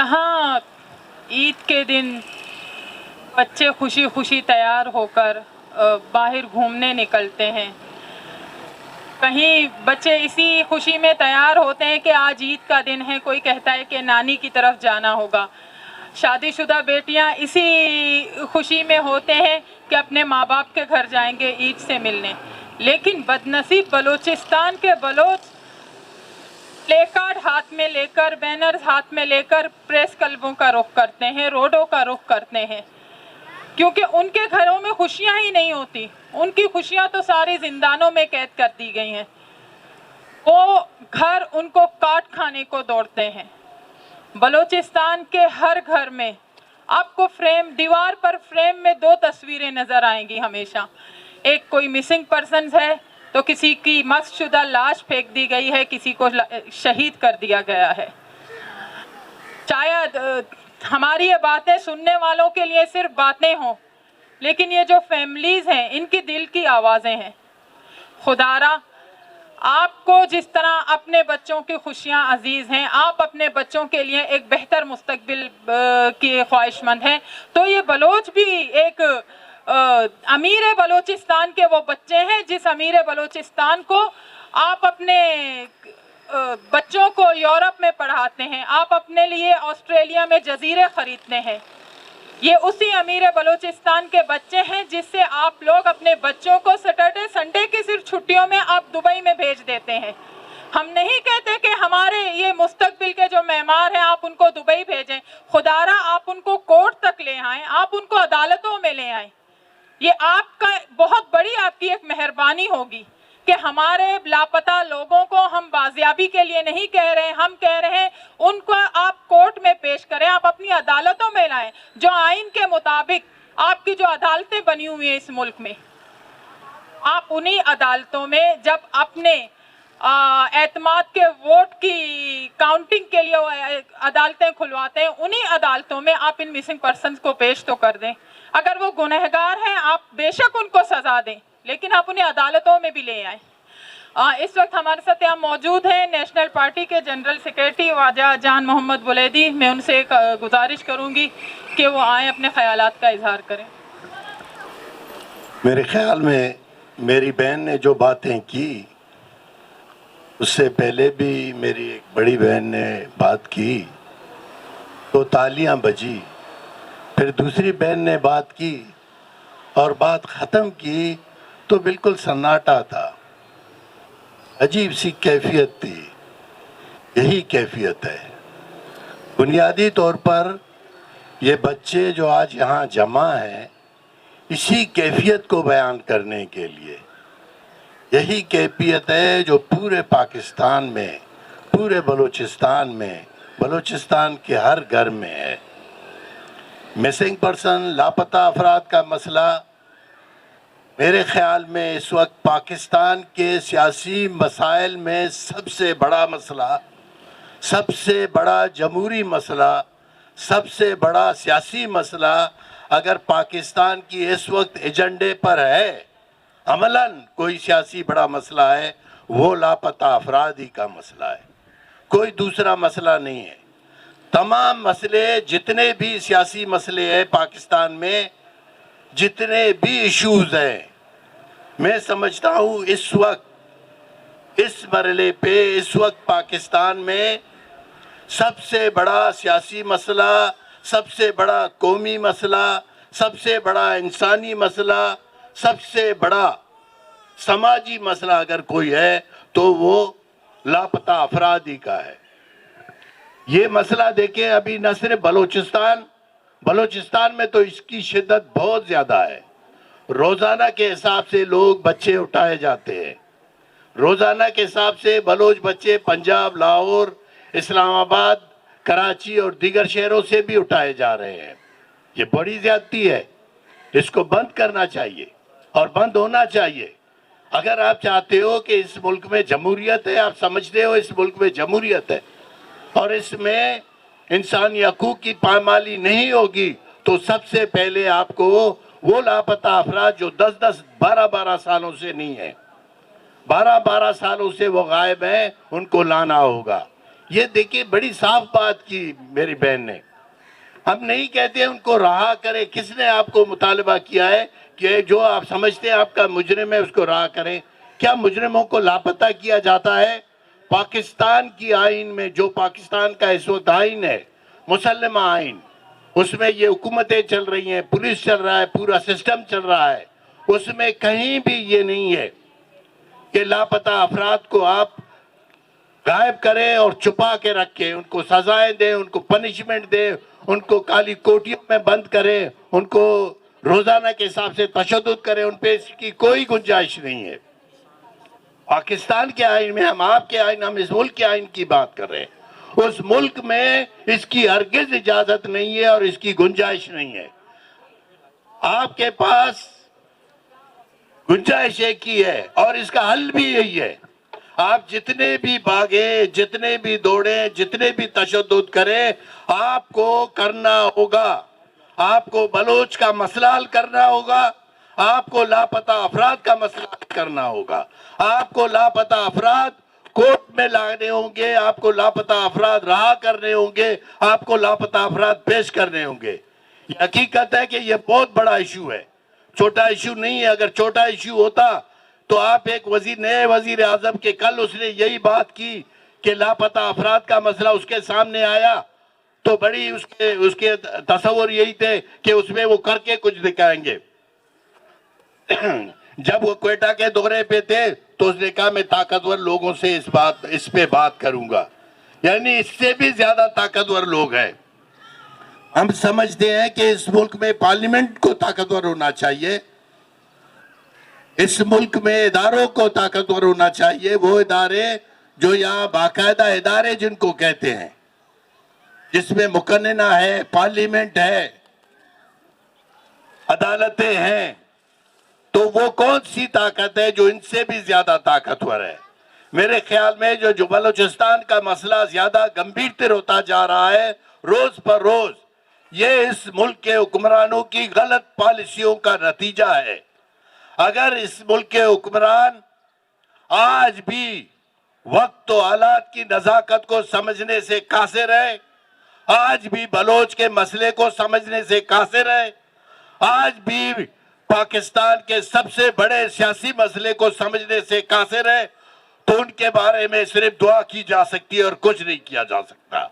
کہاں عید کے دن بچے خوشی خوشی تیار ہو کر باہر گھومنے نکلتے ہیں، کہیں بچے اسی خوشی میں تیار ہوتے ہیں کہ آج عید کا دن ہے، کوئی کہتا ہے کہ نانی کی طرف جانا ہوگا۔ شادی شدہ بیٹیاں اسی خوشی میں ہوتے ہیں کہ اپنے ماں باپ کے گھر جائیں گے عید سے ملنے، لیکن بدنصیب بلوچستان کے بلوچ پلے کارڈ ہاتھ میں لے کر، بینرز ہاتھ میں لے کر پریس کلبوں کا رخ کرتے ہیں، روڈوں کا رخ کرتے ہیں، کیونکہ ان کے گھروں میں خوشیاں ہی نہیں ہوتی، ان کی خوشیاں تو ساری زندانوں میں قید کر دی گئی ہیں، وہ گھر ان کو کاٹ کھانے کو دوڑتے ہیں۔ بلوچستان کے ہر گھر میں آپ کو دیوار پر فریم میں 2 تصویریں نظر آئیں گی ہمیشہ، ایک کوئی مسنگ پرسنز ہے تو کسی کی مسخ شدہ لاش پھینک دی گئی ہے، کسی کو شہید کر دیا گیا ہے۔ شاید ہماری یہ باتیں سننے والوں کے لیے صرف باتیں ہوں، لیکن یہ جو فیملیز ہیں ان کی دل کی آوازیں ہیں۔ خدا را آپ کو جس طرح اپنے بچوں کی خوشیاں عزیز ہیں، آپ اپنے بچوں کے لیے ایک بہتر مستقبل کی خواہش مند ہیں، تو یہ بلوچ بھی ایک امیر بلوچستان کے وہ بچے ہیں جس امیر بلوچستان کو آپ اپنے بچوں کو یورپ میں پڑھاتے ہیں، آپ اپنے لیے آسٹریلیا میں جزیرے خریدتے ہیں۔ یہ اسی امیر بلوچستان کے بچے ہیں جس سے آپ لوگ اپنے بچوں کو سیٹرڈے سنڈے کی صرف چھٹیوں میں آپ دبئی میں بھیج دیتے ہیں۔ ہم نہیں کہتے کہ ہمارے یہ مستقبل کے جو معمار ہیں آپ ان کو دبئی بھیجیں، خدا را آپ ان کو کورٹ تک لے آئیں، آپ ان کو عدالتوں میں لے آئیں۔ یہ آپ کا بہت بڑی آپ کی ایک مہربانی ہوگی کہ ہمارے لاپتہ لوگوں کو ہم بازیابی کے لیے نہیں کہہ رہے، ہم کہہ رہے ہیں ان کو آپ کورٹ میں پیش کریں، آپ اپنی عدالتوں میں لائیں، جو آئین کے مطابق آپ کی جو عدالتیں بنی ہوئی ہیں اس ملک میں، آپ انہی عدالتوں میں جب اپنے اعتماد کے ووٹ کی کاؤنٹنگ کے لیے عدالتیں کھلواتے ہیں، انہی عدالتوں میں آپ ان مسنگ پرسنز کو پیش تو کر دیں۔ اگر وہ گنہگار ہیں آپ بے شک ان کو سزا دیں، لیکن آپ انہیں عدالتوں میں بھی لے آئیں۔ اس وقت ہمارے ساتھ یہاں موجود ہیں نیشنل پارٹی کے جنرل سیکریٹری خواجہ جان محمد بلیدی، میں ان سے ایک گزارش کروں گی کہ وہ آئیں اپنے خیالات کا اظہار کریں۔ میرے خیال میں میری بہن نے جو باتیں کی اس سے پہلے بھی میری ایک بڑی بہن نے بات کی تو تالیاں بجی، پھر دوسری بہن نے بات کی اور بات ختم کی تو بالکل سناٹا تھا، عجیب سی کیفیت تھی۔ یہی کیفیت ہے بنیادی طور پر یہ بچے جو آج یہاں جمع ہیں اسی کیفیت کو بیان کرنے کے لیے، یہی کیفیت ہے جو پورے پاکستان میں، پورے بلوچستان میں، بلوچستان کے ہر گھر میں ہے۔ مسنگ پرسن، لاپتہ افراد کا مسئلہ میرے خیال میں اس وقت پاکستان کے سیاسی مسائل میں سب سے بڑا مسئلہ، سب سے بڑا جمہوری مسئلہ، سب سے بڑا سیاسی مسئلہ اگر پاکستان کی اس وقت ایجنڈے پر ہے، عملاً کوئی سیاسی بڑا مسئلہ ہے، وہ لاپتہ افراد ہی کا مسئلہ ہے، کوئی دوسرا مسئلہ نہیں ہے۔ تمام مسئلے، جتنے بھی سیاسی مسئلے ہیں پاکستان میں، جتنے بھی ایشوز ہیں، میں سمجھتا ہوں اس وقت اس مرحلے پہ اس وقت پاکستان میں سب سے بڑا سیاسی مسئلہ، سب سے بڑا قومی مسئلہ، سب سے بڑا انسانی مسئلہ، سب سے بڑا سماجی مسئلہ اگر کوئی ہے تو وہ لاپتہ افراد ہی کا ہے۔ یہ مسئلہ دیکھیں، ابھی نہ صرف بلوچستان میں تو اس کی شدت بہت زیادہ ہے۔ روزانہ کے حساب سے لوگ بچے اٹھائے جاتے ہیں، روزانہ کے حساب سے بلوچ بچے پنجاب، لاہور، اسلام آباد، کراچی اور دیگر شہروں سے بھی اٹھائے جا رہے ہیں۔ یہ بڑی زیادتی ہے، اس کو بند کرنا چاہیے اور بند ہونا چاہیے۔ اگر آپ چاہتے ہو کہ اس ملک میں جمہوریت ہے، آپ سمجھتے ہو اس ملک میں جمہوریت ہے اور اس میں انسانی حقوق کی پامالی نہیں ہوگی، تو سب سے پہلے آپ کو وہ لاپتہ افراد جو 10 12 سالوں سے نہیں ہیں، 12 سالوں سے وہ غائب ہیں، ان کو لانا ہوگا۔ یہ دیکھیے بڑی صاف بات کی میری بہن نے. ہم نہیں کہتے ان کو رہا کرے. کس نے آپ کو مطالبہ کیا ہے کہ جو آپ سمجھتے ہیں آپ کا مجرم ہے اس کو رہا کریں؟ کیا مجرموں کو لاپتہ کیا جاتا ہے؟ پاکستان کی آئین میں، جو پاکستان کا اس وقت آئین ہے، مسلمہ آئین، اس میں یہ حکومتیں چل رہی ہیں، پولیس چل رہا ہے، پورا سسٹم چل رہا ہے، اس میں کہیں بھی یہ نہیں ہے کہ لاپتہ افراد کو آپ غائب کریں اور چھپا کے رکھیں. ان کو سزائیں دیں، ان کو پنشمنٹ دیں، ان کو کالی کوٹیوں میں بند کریں، ان کو روزانہ کے حساب سے تشدد کریں. ان پہ اس کی کوئی گنجائش نہیں ہے. پاکستان کے آئین میں، ہم آپ کے آئین، ہم اس ملک کے آئین کی بات کر رہے ہیں، اس ملک میں اس کی ہرگز اجازت نہیں ہے اور اس کی گنجائش نہیں ہے. آپ کے پاس گنجائش ایک ہی ہے اور اس کا حل بھی یہی ہے. آپ جتنے بھی بھاگیں، جتنے بھی دوڑیں، جتنے بھی تشدد کریں، آپ کو کرنا ہوگا. آپ کو بلوچ کا مسئلہ حل کرنا ہوگا، آپ کو لاپتہ افراد کا مسئلہ حل کرنا ہوگا، آپ کو لاپتہ افراد کورٹ میں لانے ہوں گے، آپ کو لاپتہ افراد رہا کرنے ہوں گے، آپ کو لاپتہ افراد پیش کرنے ہوں گے. یہ حقیقت ہے کہ یہ بہت بڑا ایشو ہے، چھوٹا ایشو نہیں ہے. اگر چھوٹا ایشو ہوتا تو آپ ایک نئے وزیر اعظم کے کل اس نے یہی بات کی کہ لاپتہ افراد کا مسئلہ اس کے سامنے آیا تو بڑی اس کے تصور یہی تھے کہ اس میں وہ کر کے کچھ دکھائیں گے. جب وہ کوئٹہ کے دورے پہ تھے تو اس نے کہا میں طاقتور لوگوں سے اس پہ بات کروں گا. یعنی اس سے بھی زیادہ طاقتور لوگ ہیں. ہم سمجھتے ہیں کہ اس ملک میں پارلیمنٹ کو طاقتور ہونا چاہیے، اس ملک میں اداروں کو طاقتور ہونا چاہیے. وہ ادارے جو یہاں باقاعدہ ادارے جن کو کہتے ہیں، جس میں مقننہ ہے، پارلیمنٹ ہے، عدالتیں ہیں، تو وہ کون سی طاقت ہے جو ان سے بھی زیادہ طاقتور ہے؟ میرے خیال میں جو بلوچستان کا مسئلہ زیادہ گمبھیر تر ہوتا جا رہا ہے روز پر روز، یہ اس ملک کے حکمرانوں کی غلط پالیسیوں کا نتیجہ ہے. اگر اس ملک کے حکمران آج بھی وقت و حالات کی نزاکت کو سمجھنے سے قاصر ہے، آج بھی بلوچ کے مسئلے کو سمجھنے سے قاصر ہے، آج بھی پاکستان کے سب سے بڑے سیاسی مسئلے کو سمجھنے سے قاصر ہے، تو ان کے بارے میں صرف دعا کی جا سکتی ہے اور کچھ نہیں کیا جا سکتا.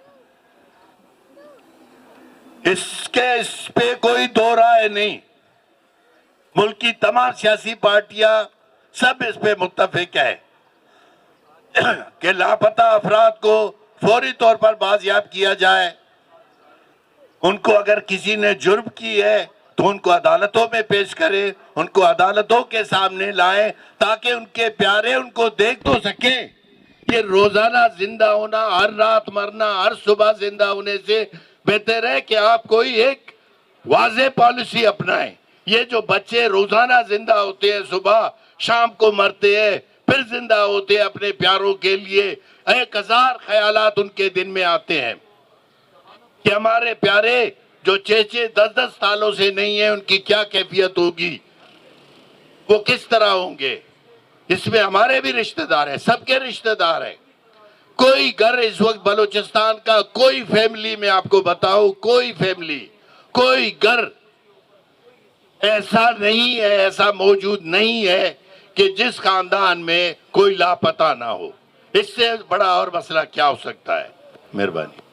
اس پہ کوئی دو رائے نہیں. ملک کی تمام سیاسی پارٹیاں سب اس پہ متفق ہے کہ لاپتہ افراد کو فوری طور پر بازیاب کیا جائے. ان کو اگر کسی نے جرم کی ہے تو ان کو عدالتوں میں پیش کرے، ان کو عدالتوں کے سامنے لائیں تاکہ ان کے پیارے ان کو دیکھ تو سکیں. یہ روزانہ زندہ ہونا، ہر رات مرنا، ہر صبح زندہ ہونے سے بہتر ہے کہ آپ کوئی ایک واضح پالیسی اپنائیں. یہ جو بچے روزانہ زندہ ہوتے ہیں، صبح شام کو مرتے ہیں، پھر زندہ ہوتے ہیں اپنے پیاروں کے لیے، 1000 خیالات ان کے دن میں آتے ہیں کہ ہمارے پیارے جو 6 10 سالوں سے نہیں ہیں ان کی کیا کیفیت ہوگی، وہ کس طرح ہوں گے. اس میں ہمارے بھی رشتہ دار ہیں، سب کے رشتہ دار ہیں. کوئی گھر اس وقت بلوچستان کا، کوئی فیملی میں آپ کو بتاؤ، کوئی فیملی، کوئی گھر ایسا نہیں ہے، ایسا موجود نہیں ہے کہ جس خاندان میں کوئی لاپتہ نہ ہو. اس سے بڑا اور مسئلہ کیا ہو سکتا ہے؟ مہربانی.